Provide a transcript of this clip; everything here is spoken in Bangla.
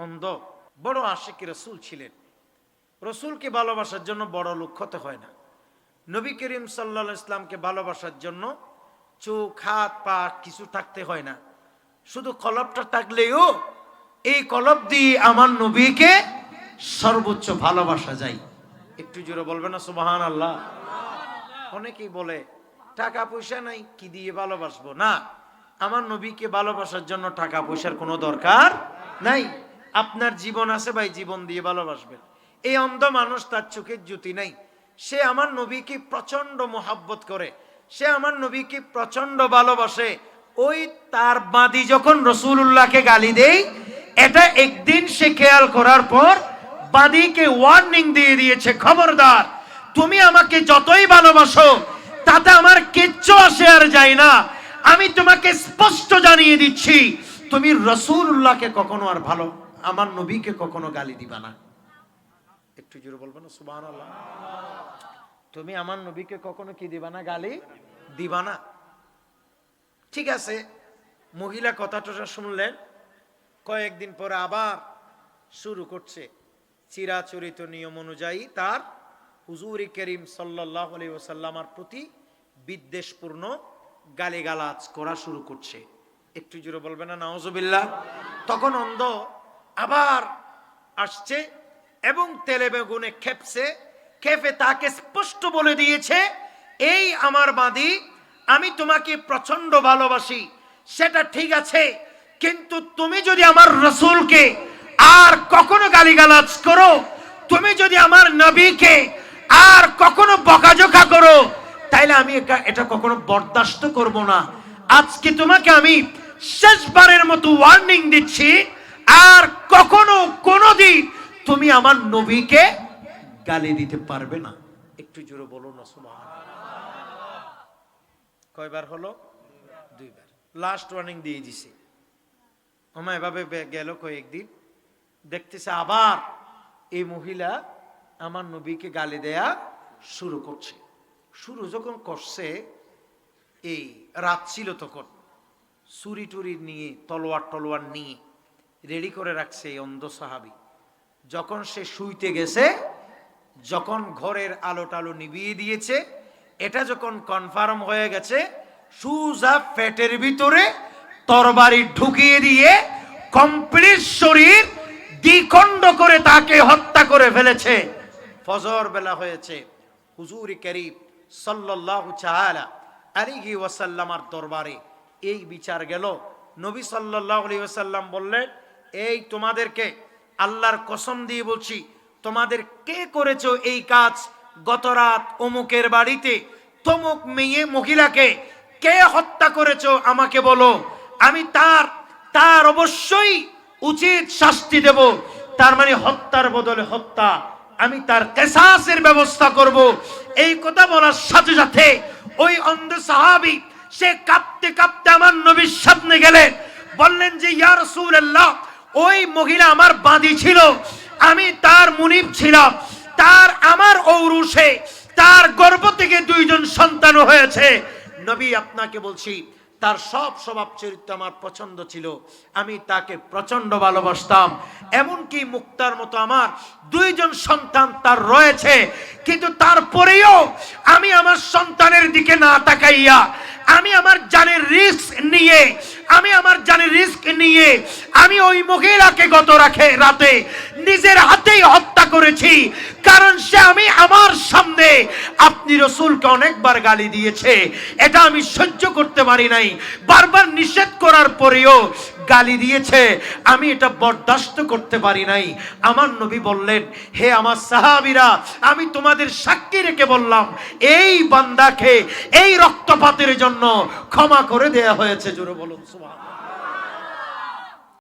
অন্ধ বড় আশিক রাসূল ছিলেন। রসুলকে ভালোবাসার জন্য বড় লোক হতে হয় না। নবী করিম সাল্লাল্লাহু আলাইহি ইসলামকে ভালোবাসার জন্য চোখ হাত পা কিছু থাকতে হয় না, শুধু কলবটা থাকলেও এই কলব দিয়ে আমার নবীকে সর্বোচ্চ ভালোবাসা যায়। একটু জোরে বলবেন না সুবহানাল্লাহ। অনেকেই বলে টাকা পয়সা নাই, কি দিয়ে ভালোবাসবো? না, আমার নবীকে ভালোবাসার জন্য টাকা পয়সার কোনো দরকার নাই। আপনার জীবন আছে ভাই, জীবন দিয়ে ভালোবাসবেন। এই অন্ধ মানুষ, তার চোখের জ্যোতি নাই, সে আমার নবীকে প্রচন্ড মোহাব্বত করে, সে আমার নবীকে প্রচন্ড ভালোবাসে। ওই তার বাদী যখন রাসূলুল্লাহকে গালি দেয়, এটা একদিন সে খেয়াল করার পর বাদীকে ওয়ার্নিং দিয়ে দিয়েছে, খবরদার, তুমি আমাকে যতই ভালোবাসো তাতে আমার কিচ্ছু আসে আর যায় না। আমি তোমাকে স্পষ্ট জানিয়ে দিচ্ছি, তুমি রাসূলুল্লাহকে কখনো আর ভালো, আমার নবীকে কখনো গালি দিবা না। একটু জোরে বলবো না সুবহানাল্লাহ। তুমি আমার নবীকে কখনো কি দিবা না? গালি দিবা না। ঠিক আছে, মহিলা কথাটা শুনলেন, কয়েকদিন পরে আবার শুরু করছে চিরাচরিত নিয়ম অনুযায়ী তার হুজুর করিম সাল্লাল্লাহু আলাইহি ওয়াসাল্লামের প্রতি বিদ্বেষপূর্ণ গালিগালাজ করা শুরু করছে। একটু জোরে বলবে না নাউজুবিল্লাহ। তখন অন্ধ আবার আসছে এবং তেলে বেগুনে খেপে তাকে স্পষ্ট বলে দিয়েছে, এই আমার বাদী, আমি তোমাকে প্রচন্ড ভালোবাসি, সেটা ঠিক আছে, কিন্তু তুমি যদি আমার রাসূলকে আর কখনো গালিগালাজ করো, তুমি যদি আমার নবীকে আর কখনো বকাঝকা করো, তাইলে আমি এটা কখনো বরদাস্ত করব না। আজকে তোমাকে আমি শেষবারের মতো ওয়ার্নিং দিচ্ছি, আর কখনো কোনোদিন তুমি আমার নবীকে গালি দিতে পারবে না। একটু জোরে বলো না সুবহানাল্লাহ। কয়বার হলো? দুইবার। লাস্ট ওয়ার্নিং দিয়ে দিছে। আমার এভাবে গেল কয়েকদিন, দেখতেছে আবার এই মহিলা আমার নবীকে গালি দেয়া শুরু করছে। শুরু যখন করছে, এই রাত ছিল তখন, ছুরি টুরি নিয়ে তলোয়ার নিয়ে রেডি করে রাখছে এই অন্ধ সাহাবী। যখন সে শুইতে গেছে, যখন ঘরের আলো টালো নিভিয়ে দিয়েছে, এটা যখন কনফার্ম হয়ে গেছে, সুজা পেটের ভিতরে তরবারি ঢুকিয়ে দিয়ে কমপ্লিট শরীর দ্বিখণ্ড করে তাকে হত্যা করে ফেলেছে। ফজর বেলা হয়েছে, হুজুর করিম সাল্লাল্লাহু তাআলা আলাইহি ওয়াসাল্লামের দরবারে এই বিচার গেল। নবী সাল্লাল্লাহু আলাইহি ওয়াসাল্লাম বললেন, এই তোমাদেরকে আল্লাহর কসম দিয়ে বলছি, তোমাদের কে করেছো এই কাজ? গত রাত অমুকের বাড়িতে তমুক মেয়ে মহিলাকে কে হত্যা করেছো আমাকে বলো, আমি তার অবশ্যই উচিত শাস্তি দেব। তার মানে হত্যার বদলে হত্যা, আমি তার কিসাসের ব্যবস্থা করব। এই কথা বলার সাথে সাথে ওই অন্ধ সাহাবী সে কাঁপতে কাঁপতে আমার নবীর সামনে গেলেন, বললেন যে ইয়া রাসূলুল্লাহ, ওই মহিলা আমার বাঁধি ছিল, আমি তার মুনিব ছিলাম, আমার ঔরসে তার গর্ভ থেকে 2 জন সন্তান হয়েছে। নবী, আপনাকে বলছি, তার সব স্বভাব চরিত্র আমার পছন্দ ছিল, আমি তাকে প্রচন্ড ভালোবাসতাম, এমনকি মুক্তার মতো আমার 2 জন সন্তান তার রয়েছে, কিন্তু তারপরেও আমি আমার সন্তানের দিকে না তাকাইয়া আমি আমার জানের রিস্ক নিয়ে আমি ওই মহিলাকে গত রাতে নিজের হাতেই হত্যা করেছি। কারণ সে আমার সামনে আপনি রাসূলকে অনেকবার গালি দিয়েছে, এটা আমি সহ্য করতে পারি নাই, বারবার নিষেধ করার পরেও গালি দিয়েছে, আমি এটা বরদাস্ত করতে পারি নাই। আমার নবী বললেন, হে আমার সাহাবীরা, আমি তোমাদের সাক্ষী রেখে বললাম, এই বান্দাকে এই রক্তপাতের জন্য ক্ষমা করে দেয়া হয়েছে। জোরে বলুন সুবহানাল্লাহ।